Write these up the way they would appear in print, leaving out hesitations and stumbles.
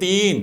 3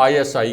ISI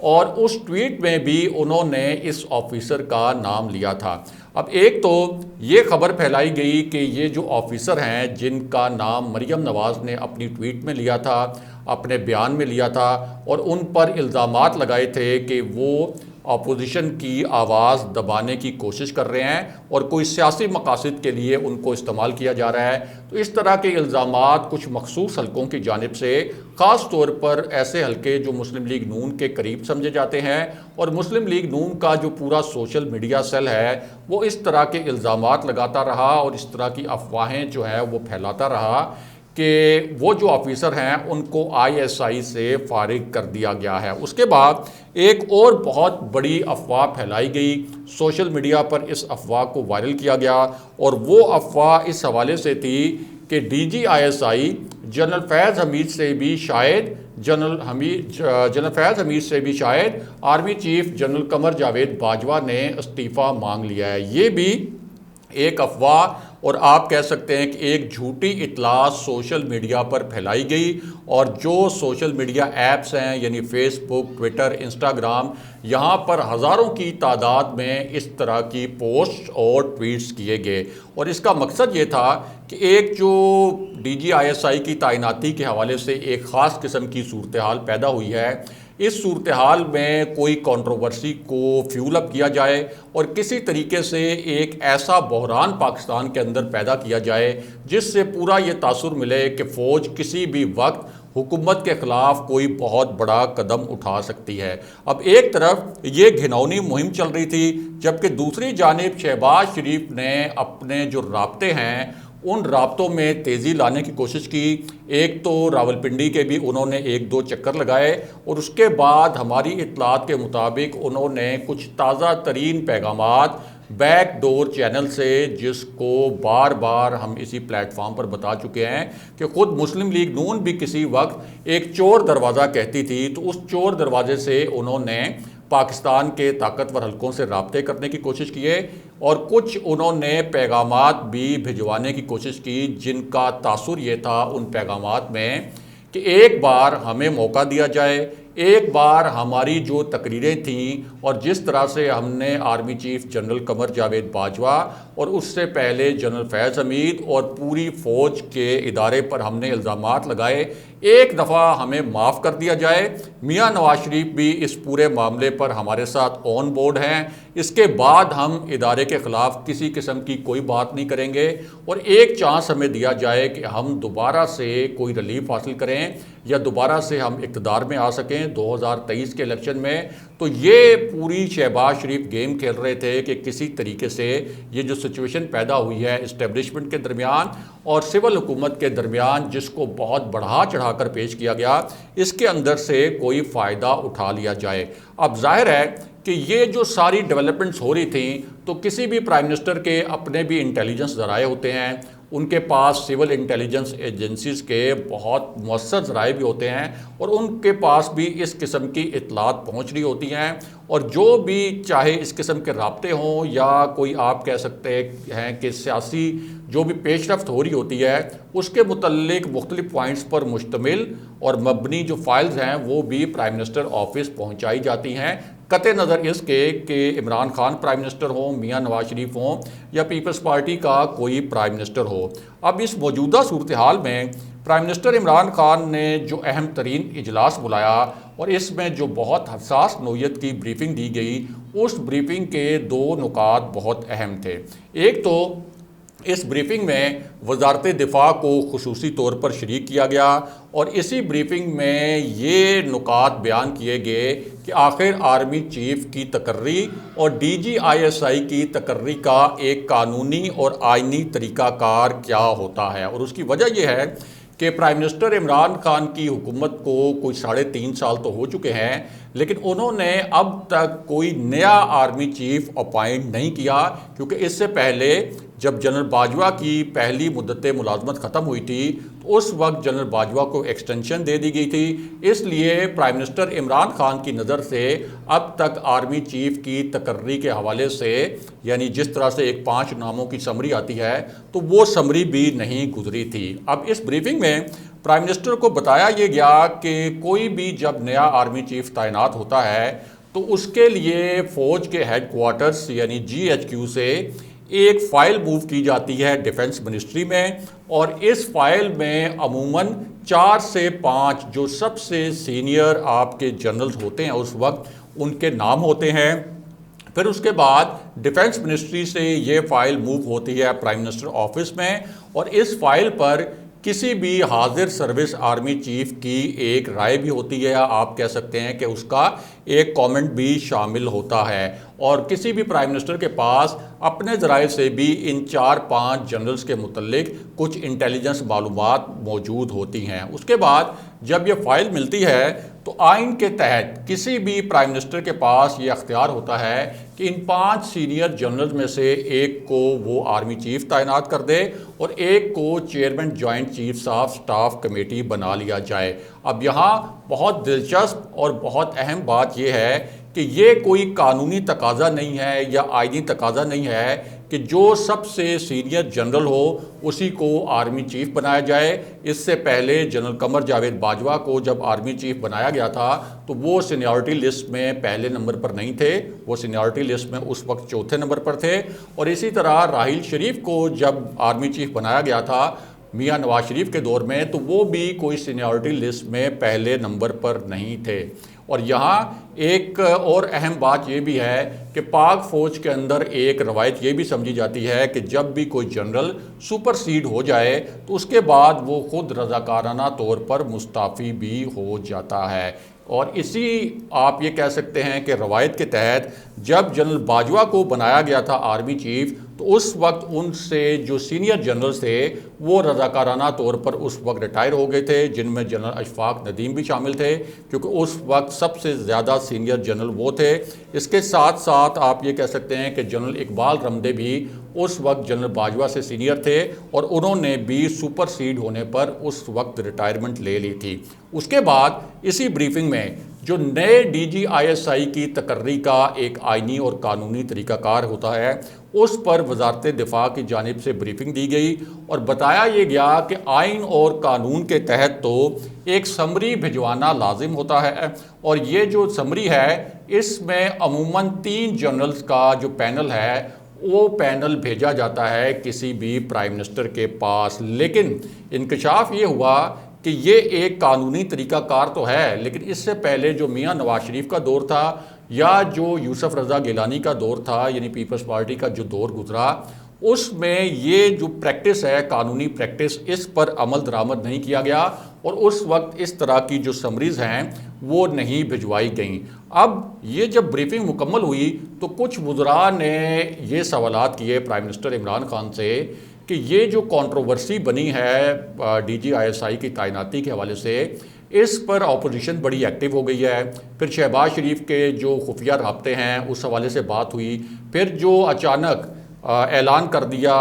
اور اس tweet میں بھی انہوں نے اس آفیسر کا نام لیا تھا۔ اب ایک تو یہ خبر پھیلائی گئی کہ یہ جو آفیسر ہیں جن کا نام مریم نواز نے اپنی ٹویٹ میں لیا تھا، اپنے بیان میں لیا تھا، اور ان پر الزامات لگائے تھے کہ وہ اپوزیشن کی آواز دبانے کی کوشش کر رہے ہیں اور کوئی سیاسی مقاصد کے لیے ان کو استعمال کیا جا رہا ہے، تو اس طرح کے الزامات کچھ مخصوص حلقوں کی جانب سے، خاص طور پر ایسے حلقے جو مسلم لیگ نون کے قریب سمجھے جاتے ہیں، اور مسلم لیگ نون کا جو پورا سوشل میڈیا سیل ہے وہ اس طرح کے الزامات لگاتا رہا اور اس طرح کی افواہیں جو ہے وہ پھیلاتا رہا کہ وہ جو آفیسر ہیں ان کو ISI سے فارغ کر دیا گیا ہے۔ اس کے بعد ایک اور بہت بڑی افواہ پھیلائی گئی، سوشل میڈیا پر اس افواہ کو وائرل کیا گیا، اور وہ افواہ اس حوالے سے تھی کہ DGISI جنرل فیض حمید سے بھی شاید army chief general Qamar Javed Bajwa نے استعفیٰ مانگ لیا ہے۔ یہ بھی ایک افواہ اور آپ کہہ سکتے ہیں کہ ایک جھوٹی اطلاع سوشل میڈیا پر پھیلائی گئی، اور جو سوشل میڈیا ایپس ہیں یعنی فیس بک، ٹویٹر، انسٹاگرام، یہاں پر ہزاروں کی تعداد میں اس طرح کی پوسٹ اور ٹویٹس کیے گئے، اور اس کا مقصد یہ تھا کہ ایک جو DGISI کی تعیناتی کے حوالے سے ایک خاص قسم کی صورتحال پیدا ہوئی ہے، اس صورتحال میں کوئی کنٹروورسی کو فیول اپ کیا جائے اور کسی طریقے سے ایک ایسا بحران پاکستان کے اندر پیدا کیا جائے جس سے پورا یہ تاثر ملے کہ فوج کسی بھی وقت حکومت کے خلاف کوئی بہت بڑا قدم اٹھا سکتی ہے۔ اب ایک طرف یہ گھناؤنی مہم چل رہی تھی، جبکہ دوسری جانب شہباز شریف نے اپنے جو رابطے ہیں ان رابطوں میں تیزی لانے کی کوشش کی۔ ایک تو راولپنڈی کے بھی انہوں نے 1-2 چکر لگائے، اور اس کے بعد ہماری اطلاعات کے مطابق انہوں نے کچھ تازہ ترین پیغامات بیک ڈور چینل سے، جس کو بار بار ہم اسی پلیٹ فارم پر بتا چکے ہیں کہ خود مسلم لیگ نون بھی کسی وقت ایک چور دروازہ کہتی تھی، تو اس چور دروازے سے انہوں نے پاکستان کے طاقتور حلقوں سے رابطے کرنے کی کوشش کیے، اور کچھ انہوں نے پیغامات بھی بھجوانے کی کوشش کی جن کا تاثر یہ تھا ان پیغامات میں کہ ایک بار ہمیں موقع دیا جائے، ایک بار ہماری جو تقریریں تھیں اور جس طرح سے ہم نے army chief general Qamar Javed Bajwa اور اس سے پہلے جنرل فیض حمید اور پوری فوج کے ادارے پر ہم نے الزامات لگائے، ایک دفعہ ہمیں معاف کر دیا جائے۔ میاں نواز شریف بھی اس پورے معاملے پر ہمارے ساتھ آن بورڈ ہیں، اس کے بعد ہم ادارے کے خلاف کسی قسم کی کوئی بات نہیں کریں گے، اور ایک چانس ہمیں دیا جائے کہ ہم دوبارہ سے کوئی ریلیف حاصل کریں یا دوبارہ سے ہم اقتدار میں آ سکیں 2023 کے الیکشن میں۔ تو یہ پوری شہباز شریف گیم کھیل رہے تھے کہ کسی طریقے سے یہ جو سچویشن پیدا ہوئی ہے اسٹیبلشمنٹ کے درمیان اور سول حکومت کے درمیان، جس کو بہت بڑھا چڑھا کر پیش کیا گیا، اس کے اندر سے کوئی فائدہ اٹھا لیا جائے۔ اب ظاہر ہے کہ یہ جو ساری ڈیولپمنٹس ہو رہی تھیں، تو کسی بھی پرائم منسٹر کے اپنے بھی انٹیلیجنس ذرائع ہوتے ہیں، ان کے پاس سول انٹیلیجنس ایجنسیز کے بہت مؤثر ذرائع بھی ہوتے ہیں، اور ان کے پاس بھی اس قسم کی اطلاعات پہنچ رہی ہوتی ہیں، اور جو بھی چاہے اس قسم کے رابطے ہوں یا کوئی آپ کہہ سکتے ہیں کہ سیاسی جو بھی پیش رفت ہو رہی ہوتی ہے اس کے متعلق مختلف پوائنٹس پر مشتمل اور مبنی جو فائلز ہیں وہ بھی پرائم منسٹر آفس پہنچائی جاتی ہیں، قطع نظر اس کے کہ عمران خان پرائم منسٹر ہوں، میاں نواز شریف ہوں یا پیپلز پارٹی کا کوئی پرائم منسٹر ہو۔ اب اس موجودہ صورتحال میں پرائم منسٹر عمران خان نے جو اہم ترین اجلاس بلایا اور اس میں جو بہت حساس نوعیت کی بریفنگ دی گئی، اس بریفنگ کے 2 نکات بہت اہم تھے۔ ایک تو اس بریفنگ میں وزارت دفاع کو خصوصی طور پر شریک کیا گیا، اور اسی بریفنگ میں یہ نکات بیان کیے گئے کہ آخر آرمی چیف کی تقرری اور DGISI کی تقرری کا ایک قانونی اور آئینی طریقہ کار کیا ہوتا ہے، اور اس کی وجہ یہ ہے کہ پرائم منسٹر عمران خان کی حکومت کو کوئی 3.5 سال تو ہو چکے ہیں، لیکن انہوں نے اب تک کوئی نیا آرمی چیف اپائنٹ نہیں کیا، کیونکہ اس سے پہلے جب جنرل باجوہ کی پہلی مدت ملازمت ختم ہوئی تھی تو اس وقت جنرل باجوہ کو ایکسٹینشن دے دی گئی تھی، اس لیے پرائم منسٹر عمران خان کی نظر سے اب تک آرمی چیف کی تقرری کے حوالے سے، یعنی جس طرح سے ایک 5 ناموں کی سمری آتی ہے، تو وہ سمری بھی نہیں گزری تھی۔ اب اس بریفنگ میں پرائم منسٹر کو بتایا یہ گیا کہ کوئی بھی جب نیا آرمی چیف تعینات ہوتا ہے تو اس کے لیے فوج کے ہیڈ کوارٹرز یعنی GHQ سے ایک فائل موو کی جاتی ہے ڈیفنس منسٹری میں، اور اس فائل میں عموماً 4 سے 5 جو سب سے سینئر آپ کے جنرلز ہوتے ہیں اس وقت ان کے نام ہوتے ہیں۔ پھر اس کے بعد ڈیفنس منسٹری سے یہ فائل موو ہوتی ہے پرائم منسٹر آفس میں، اور اس فائل پر کسی بھی حاضر سروس آرمی چیف کی ایک رائے بھی ہوتی ہے، یا آپ کہہ سکتے ہیں کہ اس کا ایک کامنٹ بھی شامل ہوتا ہے، اور کسی بھی پرائم منسٹر کے پاس اپنے ذرائع سے بھی ان 4-5 جنرلز کے متعلق کچھ انٹیلیجنس معلومات موجود ہوتی ہیں۔ اس کے بعد جب یہ فائل ملتی ہے تو آئین کے تحت کسی بھی پرائم منسٹر کے پاس یہ اختیار ہوتا ہے کہ ان 5 سینئر جنرلز میں سے ایک کو وہ آرمی چیف تعینات کر دے اور ایک کو chairman joint chiefs of staff committee بنا لیا جائے۔ اب یہاں بہت دلچسپ اور بہت اہم بات یہ ہے کہ یہ کوئی قانونی تقاضا نہیں ہے یا آئینی تقاضا نہیں ہے کہ جو سب سے سینئر جنرل ہو اسی کو آرمی چیف بنایا جائے۔ اس سے پہلے جنرل قمر جاوید باجوہ کو جب آرمی چیف بنایا گیا تھا تو وہ سینیورٹی لسٹ میں پہلے نمبر پر نہیں تھے، وہ سینیورٹی لسٹ میں اس وقت 4تھے نمبر پر تھے، اور اسی طرح راحیل شریف کو جب آرمی چیف بنایا گیا تھا میاں نواز شریف کے دور میں تو وہ بھی کوئی سینیورٹی لسٹ میں پہلے نمبر پر نہیں تھے۔ اور یہاں ایک اور اہم بات یہ بھی ہے کہ پاک فوج کے اندر ایک روایت یہ بھی سمجھی جاتی ہے کہ جب بھی کوئی جنرل سپر سیڈ ہو جائے تو اس کے بعد وہ خود رضاکارانہ طور پر مستعفی بھی ہو جاتا ہے، اور اسی آپ یہ کہہ سکتے ہیں کہ روایت کے تحت جب جنرل باجوہ کو بنایا گیا تھا آرمی چیف تو اس وقت ان سے جو سینئر جنرلز تھے وہ رضاکارانہ طور پر اس وقت ریٹائر ہو گئے تھے، جن میں جنرل اشفاق ندیم بھی شامل تھے کیونکہ اس وقت سب سے زیادہ سینئر جنرل وہ تھے۔ اس کے ساتھ ساتھ آپ یہ کہہ سکتے ہیں کہ جنرل اقبال رمدے بھی اس وقت جنرل باجوہ سے سینئر تھے اور انہوں نے بھی سپر سیڈ ہونے پر اس وقت ریٹائرمنٹ لے لی تھی۔ اس کے بعد اسی بریفنگ میں جو نئے DGISI کی تقرری کا ایک آئینی اور قانونی طریقہ کار ہوتا ہے اس پر وزارت دفاع کی جانب سے بریفنگ دی گئی اور بتایا یہ گیا کہ آئین اور قانون کے تحت تو ایک سمری بھجوانا لازم ہوتا ہے، اور یہ جو سمری ہے اس میں عموماً 3 جنرلز کا جو پینل ہے وہ پینل بھیجا جاتا ہے کسی بھی پرائم منسٹر کے پاس۔ لیکن انکشاف یہ ہوا کہ یہ ایک قانونی طریقہ کار تو ہے، لیکن اس سے پہلے جو میاں نواز شریف کا دور تھا یا جو یوسف رضا گیلانی کا دور تھا یعنی پیپلز پارٹی کا جو دور گزرا اس میں یہ جو پریکٹس ہے قانونی پریکٹس اس پر عمل درآمد نہیں کیا گیا، اور اس وقت اس طرح کی جو سمریز ہیں وہ نہیں بھجوائی گئیں۔ اب یہ جب بریفنگ مکمل ہوئی تو کچھ وزراء نے یہ سوالات کیے پرائم منسٹر عمران خان سے کہ یہ جو کنٹروورسی بنی ہے DGISI کی تعیناتی کے حوالے سے اس پر اپوزیشن بڑی ایکٹیو ہو گئی ہے۔ پھر شہباز شریف کے جو خفیہ رابطے ہیں اس حوالے سے بات ہوئی، پھر جو اچانک اعلان کر دیا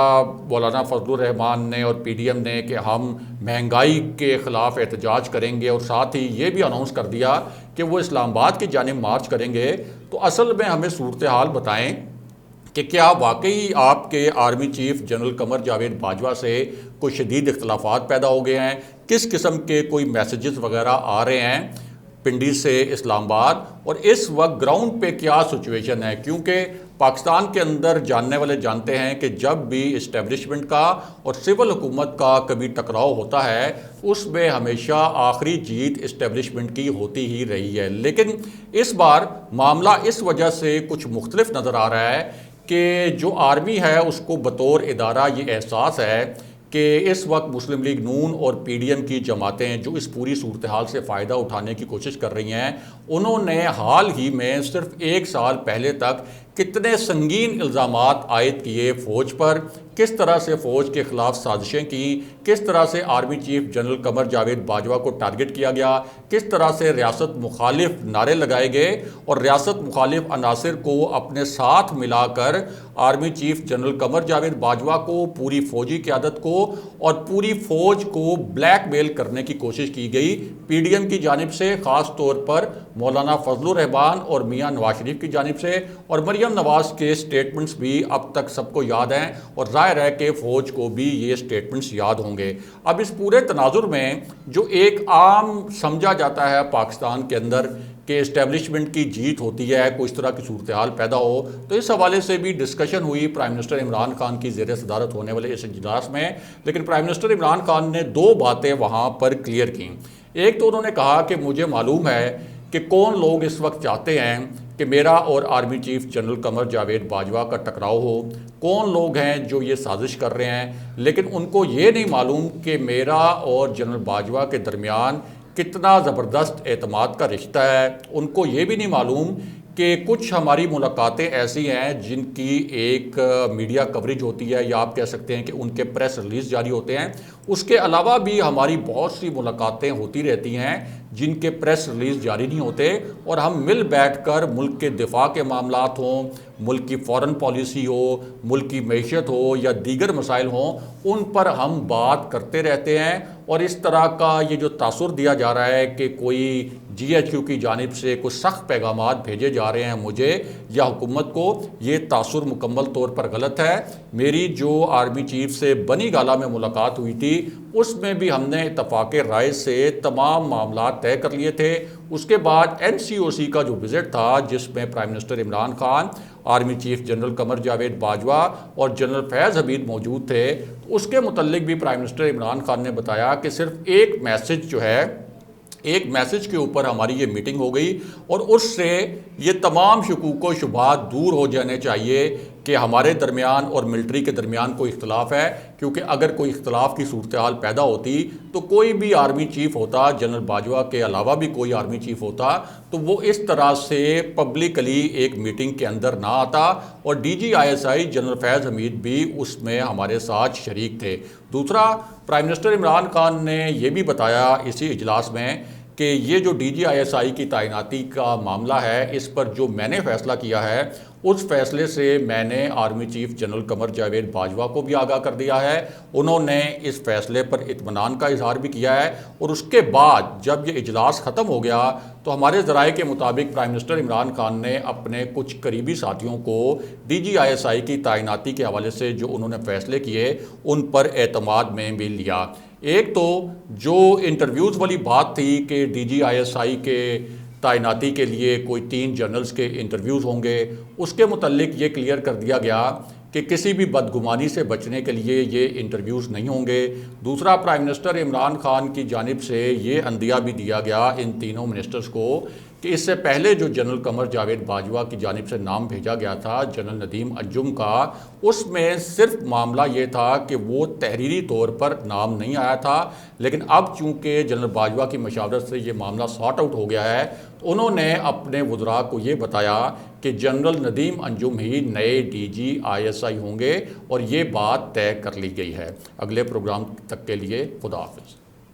مولانا فضل الرحمان نے اور PDM نے کہ ہم مہنگائی کے خلاف احتجاج کریں گے، اور ساتھ ہی یہ بھی اناؤنس کر دیا کہ وہ اسلام آباد کی جانب مارچ کریں گے، تو اصل میں ہمیں صورتحال بتائیں کہ کیا واقعی آپ کے army chief general Qamar Javed Bajwa سے کوئی شدید اختلافات پیدا ہو گئے ہیں، کس قسم کے کوئی میسیجز وغیرہ آ رہے ہیں پنڈی سے اسلام آباد، اور اس وقت گراؤنڈ پہ کیا سچویشن ہے؟ کیونکہ پاکستان کے اندر جاننے والے جانتے ہیں کہ جب بھی اسٹیبلشمنٹ کا اور سول حکومت کا کبھی ٹکراؤ ہوتا ہے اس میں ہمیشہ آخری جیت اسٹیبلشمنٹ کی ہوتی ہی رہی ہے، لیکن اس بار معاملہ اس وجہ سے کچھ مختلف نظر آ رہا ہے کہ جو آرمی ہے اس کو بطور ادارہ یہ احساس ہے کہ اس وقت مسلم لیگ نون اور PDM کی جماعتیں جو اس پوری صورتحال سے فائدہ اٹھانے کی کوشش کر رہی ہیں انہوں نے حال ہی میں صرف 1 سال پہلے تک کتنے سنگین الزامات عائد کیے فوج پر، کس طرح سے فوج کے خلاف سازشیں کی، کس طرح سے army chief general Qamar Javed Bajwa کو ٹارگٹ کیا گیا، کس طرح سے ریاست مخالف نعرے لگائے گئے اور ریاست مخالف عناصر کو اپنے ساتھ ملا کر army chief general Qamar Javed Bajwa کو، پوری فوجی قیادت کو اور پوری فوج کو بلیک میل کرنے کی کوشش کی گئی PDM کی جانب سے، خاص طور پر مولانا فضل الرحمان اور میاں نواز شریف کی جانب سے، اور مریم مریم نواز کے سٹیٹمنٹس بھی اب تک سب کو یاد ہیں اور ظاہر ہے کہ فوج کو بھی یہ سٹیٹمنٹس یاد ہوں گے۔ اب اس پورے تناظر میں جو ایک عام سمجھا جاتا ہے پاکستان کے اندر کہ اسٹیبلشمنٹ کی جیت ہوتی ہے، کوئی اس طرح کی صورتحال پیدا ہو، تو اس حوالے سے بھی ڈسکشن ہوئی پرائم منسٹر عمران خان کی زیر صدارت ہونے والے اس اجلاس میں۔ لیکن پرائم منسٹر عمران خان نے دو باتیں وہاں پر کلیئر کیں۔ ایک تو انہوں نے کہا کہ مجھے معلوم ہے کہ کون لوگ اس وقت چاہتے ہیں کہ میرا اور army chief general Qamar Javed Bajwa کا ٹکراؤ ہو، کون لوگ ہیں جو یہ سازش کر رہے ہیں، لیکن ان کو یہ نہیں معلوم کہ میرا اور جنرل باجوہ کے درمیان کتنا زبردست اعتماد کا رشتہ ہے۔ ان کو یہ بھی نہیں معلوم کہ کچھ ہماری ملاقاتیں ایسی ہیں جن کی ایک میڈیا کوریج ہوتی ہے، یا آپ کہہ سکتے ہیں کہ ان کے پریس ریلیز جاری ہوتے ہیں۔ اس کے علاوہ بھی ہماری بہت سی ملاقاتیں ہوتی رہتی ہیں جن کے پریس ریلیز جاری نہیں ہوتے، اور ہم مل بیٹھ کر ملک کے دفاع کے معاملات ہوں، ملک کی فورن پالیسی ہو، ملک کی معیشت ہو یا دیگر مسائل ہوں، ان پر ہم بات کرتے رہتے ہیں۔ اور اس طرح کا یہ جو تاثر دیا جا رہا ہے کہ کوئی جی ایچ کیو کی جانب سے کچھ سخت پیغامات بھیجے جا رہے ہیں مجھے یا حکومت کو، یہ تاثر مکمل طور پر غلط ہے۔ میری جو آرمی چیف سے بنی گالہ میں ملاقات ہوئی تھی، اس میں بھی ہم نے اتفاق رائے سے تمام معاملات طے کر لیے تھے۔ اس کے بعد این سی او سی کا جو وزٹ تھا، جس میں prime minister Imran Khan, army chief general Qamar Javed Bajwa اور جنرل فیض حمید موجود تھے، اس کے متعلق بھی پرائم منسٹر عمران خان نے بتایا کہ صرف ایک میسج جو ہے، ایک میسج کے اوپر ہماری یہ میٹنگ ہو گئی، اور اس سے یہ تمام شکوک و شبہات دور ہو جانے چاہیے کہ ہمارے درمیان اور ملٹری کے درمیان کوئی اختلاف ہے، کیونکہ اگر کوئی اختلاف کی صورتحال پیدا ہوتی تو کوئی بھی آرمی چیف ہوتا، جنرل باجوہ کے علاوہ بھی کوئی آرمی چیف ہوتا، تو وہ اس طرح سے پبلکلی ایک میٹنگ کے اندر نہ آتا، اور D G I S I general Faiz Hamid بھی اس میں ہمارے ساتھ شریک تھے۔ دوسرا، پرائم منسٹر عمران خان نے یہ بھی بتایا اسی اجلاس میں کہ یہ جو ڈی جی آئی ایس آئی کی تعیناتی کا معاملہ ہے، اس پر جو میں نے فیصلہ کیا ہے، اس فیصلے سے میں نے army chief general Qamar Javed Bajwa کو بھی آگاہ کر دیا ہے۔ انہوں نے اس فیصلے پر اطمینان کا اظہار بھی کیا ہے، اور اس کے بعد جب یہ اجلاس ختم ہو گیا تو ہمارے ذرائع کے مطابق پرائم منسٹر عمران خان نے اپنے کچھ قریبی ساتھیوں کو ڈی جی آئی ایس آئی کی تعیناتی کے حوالے سے جو انہوں نے فیصلے کیے، ان پر اعتماد میں بھی لیا۔ ایک تو جو انٹرویوز والی بات تھی کہ ڈی جی آئی ایس آئی کے تعیناتی کے لیے کوئی 3 جنرلز کے انٹرویوز ہوں گے، اس کے متعلق یہ کلیئر کر دیا گیا کہ کسی بھی بدگمانی سے بچنے کے لیے یہ انٹرویوز نہیں ہوں گے۔ دوسرا، پرائم منسٹر عمران خان کی جانب سے یہ عندیہ بھی دیا گیا ان تینوں منسٹرز کو کہ اس سے پہلے جو جنرل قمر جاوید باجوہ کی جانب سے نام بھیجا گیا تھا جنرل ندیم انجم کا، اس میں صرف معاملہ یہ تھا کہ وہ تحریری طور پر نام نہیں آیا تھا، لیکن اب چونکہ جنرل باجوہ کی مشاورت سے یہ معاملہ سارٹ آؤٹ ہو گیا ہے، تو انہوں نے اپنے وزراء کو یہ بتایا کہ جنرل ندیم انجم ہی نئے ڈی جی آئی ایس آئی ہوں گے، اور یہ بات طے کر لی گئی ہے۔ اگلے پروگرام تک کے لیے خدا حافظ۔